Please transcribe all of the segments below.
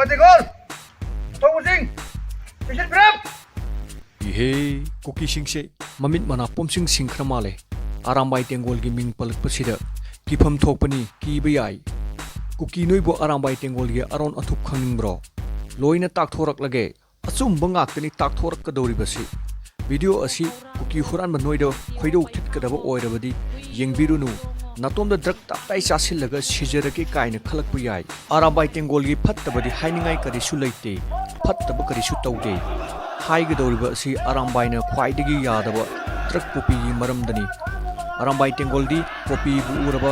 tengol, lousing, toubiram. Ihe cookie singse mamit mana pomsing singkramale Arambai tengolgi ming palak pasida kipam thokpani ki bayai cookie noibo Arambai tengolgi aron athup khangning bro loina tak thorak lage achum bangak tani tak thorak kadori basi video asi cookie huran manoido khoido khit kadaba oirabadi yengbirunu natomda drug tai chasil laga sijarake kaina khalak bayai Arambai tengolgi phattabadi hainingai kari su leite phattaba kari su taude haigidoriba asi Arambai na khwaidagi yadaba truck popi maramdani Arambai tengoldi popi bu uraba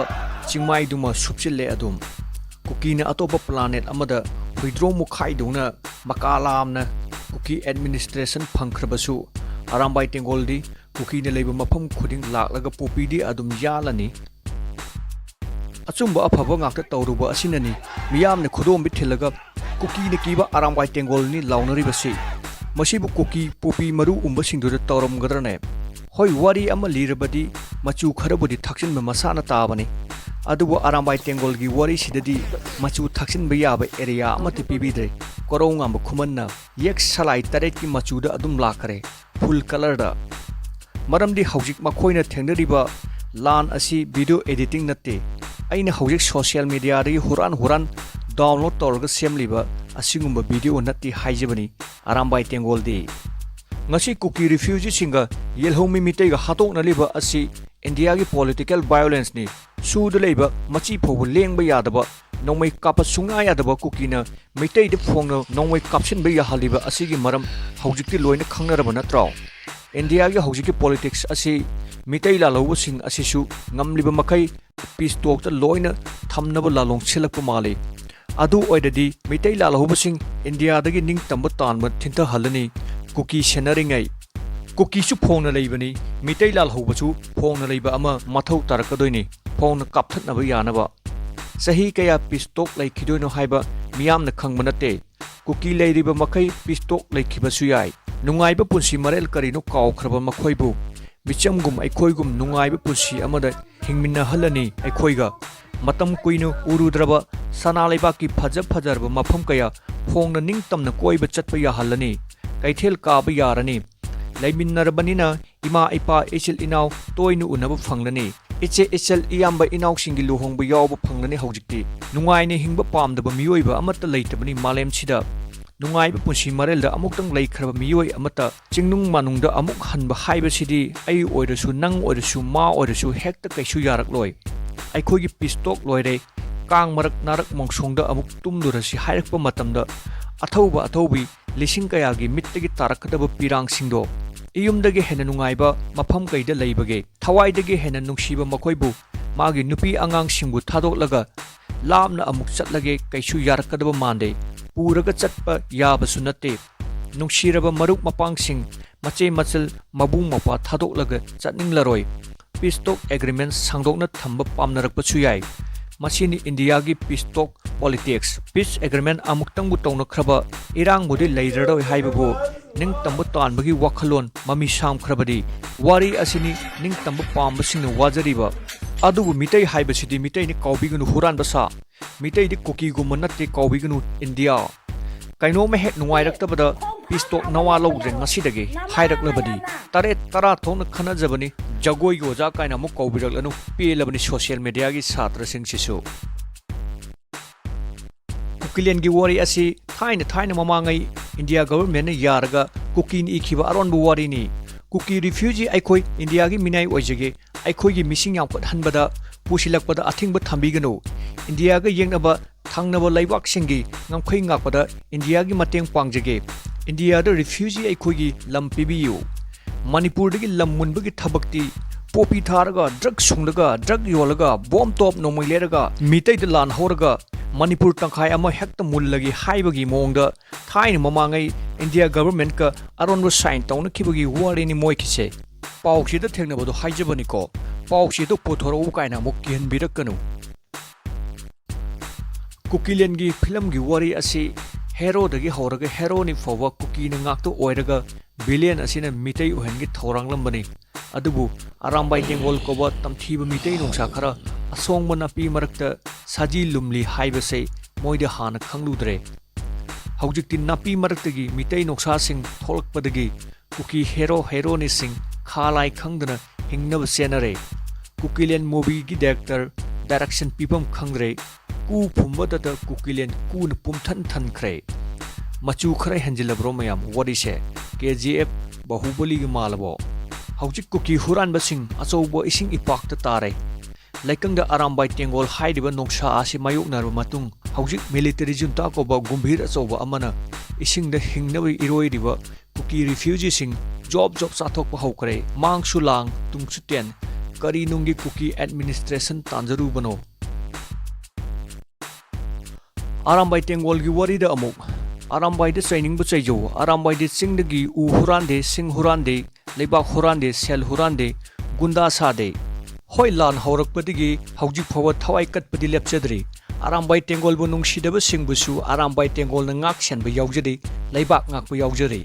chingmai duma supchille adum cookie na atoba planet amada huidro mukhai duna makalamna cookie administration phangkhrabasu Arambai tengoldi cookie na leiba mafam khuding laklaga popi di adum yalani achumba afaba ngakta tawruba asinani miyamne khudom bithilaga cookie na kiba Arambai tengolni launaribasi masibu cookie popi maru umba singdura tawram gadrane hoi wari ama lirabadi machu kharabudi thaksin ma masana tabani adubu Arambai tengolgi wari sidadi machu thaksin ba yaba area amati pibidre korong amba khumanna yek salai taret ki machu da adum lakare full color da maramdi haujik makhoina thengnariba lan asi video editing natte aina haujik social media ri huran download torga semliba asingumba video natti haijabani Arambai tengoldi ngasi cookie refugee singa Athouba Meetei ga hatok na liba asi India gi political violence ni suda leiba machi phobu lengba yadaba nongmai kapa sunga yadaba cookie na Meetei de phongna nongmai kapsin ba ya haliba asigi maram haujikti loina khangnaraba natro India gi haujiki politics asi Meetei la lobu sing asisu ngamliba makai peace talk ta loina thamnaba lalong chilakpa mali adu oidadi Meetei la lobu sing India dagi ning tamba tanba thinta halani cookie senaringai cookie su phongna leibani Meetei la lobu chu phongna leiba ama mathau tarakadoini phongna kapthatnaba yanaba sahi kaya peace talk laikhidoino haiba miyamna khangmanate cookie leiriba makai peace talk laikhibasu yai nungaiba punsi marel karino kawkhraba makhoibu bichamgum aikhoigum nungaiba punsi amada hingminna halani aikhoiga matam kuino urudraba sanalaiba ki fajarba mafam kaya phongna ningtamna koiba chatpa ya halani kaithel kaaba yarani laiminarbanina ima ipa echil inaw toinu unaba phanglani iche echel iyamba inaw singi luhongba yawba phanglani hojikti nungaine hingba pamdaba miyoiba amata leitabani malem sida nungaiba punsi marelda amuktang laikhraba miyoi amata chingnung manungda amuk hanba haiba sidi ai oirasu nang oirasu ma oirasu hekta kaisu yarakloi aikhogi pistok loire kang marak narak mongsongda amuk tumdurasi hairakpa matamda athoubi lising kayagi mittagi tarakadaba pirang singdo iyumdagi hena nungaiba mafam kaida leibage thawaidagi hena nungsiba makhoibu magi nupi angang singbu thadoklaga lamna amuk chatlage kaisu yarakadaba mande puraga chatpa yabasu natte nungsiraba maruk mapang sing mache machal mabung mapa thadoklaga chatninglaroi peace talk agreement sangdokna thamba pamnarakpa chuyai machini India gi peace talk politics peace agreement amuktang bu tongna khraba irang budi leiraroi haibabu ning tambu tanbagi wakhalon mami sam khrabadi wari asini ning tambu pambasing wajariba adubu Meetei haibasidi Meetei ni kaubigunu huran basa Meetei di cookie gu manatte kaubigunu India kaino me hek nuwairaktabada peace talk nawa logre ngasidage hairaklabadi tare tara thona khanajabani jagoi goja kaina mu kaubiraklanu pelabani social media gi satra sing sisu cookie gi wari asi thaina mamangai India government na yaraga cookie ni ikhiba aronba wari ni cookie refugee aikoi India gi minai oijage aikoi gi missing yang pat hanbada pusilakpada athingba thambiganu India ga yengnaba thangnaba laibak singi ngamkhoi ngakpada India gi mateng pangjage India da refugee aikoi gi lam pibiyu Manipur dagi lam munbagi thabakti popi tharaga drug sunglaga drug yolaga bomb top nomoi leraga Meetei da lan horaga Manipur tangkhai ama hekta mullagi haibagi mongda thaina mamangai India government ka aronba sign tawna khibagi wari ni moi khise pauchida thengnabado haijabani ko pauchido pothoro kaina mukkihan birakanu cookie gi film gi wari asi hero dagi horaga hero ni fowa cookie na ngakto oiraga billion asina Meetei uhangi thoranglam adubu Arambai tengol koba tamthiba Meetei nongsa khara asongba napi marakta saji lumli haibase moida hana khangludre ꯍꯧꯖꯤꯛꯇꯤ ꯅꯥꯄꯤ ꯃꯔꯛꯇꯒꯤ ꯃꯤꯇꯩ ꯅꯣꯛꯁꯥꯁꯤꯡ ꯊꯣꯛꯂꯛꯄꯗꯒꯤ ꯀꯨꯀꯤ hero ꯍꯦꯔꯣꯅꯤꯁꯤꯡ ꯈꯥꯂꯥꯏ ꯈꯪꯗꯅ ꯍꯤꯡꯅꯕ ꯆꯦꯟꯅꯔꯦ ꯀꯨꯀꯤꯂꯦꯟ ꯃꯨꯚꯤꯒꯤ direction ꯄꯤꯐꯝ ꯈꯪꯗ꯭ꯔꯦ ꯀꯨ ꯐꯨꯝꯕꯗꯇ ꯀꯨꯀꯤꯂꯦꯟ ꯀꯨꯅ ꯄꯨꯝꯊꯟ ꯊꯟꯈ꯭ꯔꯦ ꯃꯆꯨ ꯈꯔ ꯍꯦꯟꯖꯤꯜꯂꯕ꯭ꯔꯣ ꯃꯌꯥꯝ ꯋꯥꯔꯤꯁꯦ KGF ꯕꯥꯍꯨꯕꯂꯤꯒꯤ ꯃꯥꯜꯂꯕꯣ ꯍꯧꯖꯤꯛ ꯀꯨꯀꯤ ꯍꯨꯔꯥꯟꯕꯁꯤꯡ ꯑꯆꯧꯕ ꯏꯁꯤꯡ ꯏꯄꯥꯛꯇ ꯇꯥꯔꯦ ꯂꯩꯀꯪꯗ ꯑꯔꯥꯝꯕꯥꯏ ꯇꯦꯡꯒꯣꯜ ꯍꯥꯏꯔꯤꯕ ꯅꯣꯡꯁꯥ ꯑꯁꯤ ꯃꯥꯌꯣꯛꯅꯔꯕ ꯃꯇꯨꯡ ꯍꯧꯖꯤꯛ ꯃꯤꯂꯤꯇꯔꯤ ꯖꯨꯟꯇꯥ ꯀꯧꯕ ꯒꯨꯝꯚꯤꯔ ꯑꯆꯧꯕ ꯑꯃꯅ ꯏꯁꯤꯡꯗ ꯍꯤꯡꯅꯕ ꯏꯔꯣꯏꯔꯤꯕ ꯀꯨꯀꯤ ꯔꯤꯐ꯭ꯌꯨꯖꯤꯁꯤꯡ ꯖꯣꯕ ꯆꯥꯊꯣꯛꯄ ꯍꯧꯈ꯭ꯔꯦ ꯃꯥꯡꯁꯨ ꯂꯥꯡ ꯇꯨꯡꯁꯨ ꯇꯦꯟ ꯀꯔꯤ ꯅꯨꯡꯒꯤ ꯀꯨꯀꯤ ꯑꯦꯗꯃꯤꯅꯤꯁꯇ꯭ꯔꯦꯁꯟ ꯇꯥꯟꯖꯔꯨꯕꯅꯣ ꯑꯔꯥꯝꯕꯥꯏ ꯇꯦꯡꯒꯣꯜꯒꯤ ꯋꯥꯔꯤꯗ ꯑꯃꯨꯛ ꯑꯔꯥꯝꯕꯥꯏꯗ ꯆꯩꯅꯤꯡꯕ ꯆꯩꯖꯧ ꯑꯔꯥꯝꯕꯥꯏꯗꯤ ꯆꯤꯡꯗꯒꯤ ꯎ ꯍꯨꯔꯥꯟꯗꯦ ꯁꯤꯡ ꯍꯨꯔꯥꯟꯗꯦ ꯂꯩꯕꯥꯛ ꯍꯨꯔꯥꯟꯗꯦ ꯁꯦꯜ ꯍꯨꯔꯥꯟꯗꯦ ꯒꯨꯟꯗꯥ ꯁꯥꯗꯦ ꯍꯣꯏ ꯂꯥꯟ ꯍꯧꯔꯛꯄꯗꯒꯤ ꯍꯧꯖꯤꯛ ꯐꯥꯎꯕ ꯊꯋꯥꯏ ꯀꯠꯄꯗꯤ ꯂꯦꯞꯆꯗ꯭ꯔꯤ ꯑꯔꯥꯝꯕꯥꯏ ꯇꯦꯡꯒꯣꯜꯕꯨ ꯅꯨꯡꯁꯤꯗꯕꯁꯤꯡꯕꯨꯁꯨ ꯑꯔꯥꯝꯕꯥꯏ ꯇꯦꯡꯒꯣꯜꯅ ꯉꯥꯛ ꯁꯦꯟꯕ ꯌꯥꯎꯖꯔꯤ ꯂꯩꯕꯥꯛ ꯉꯥꯛꯄ ꯌꯥꯎꯖꯔꯤ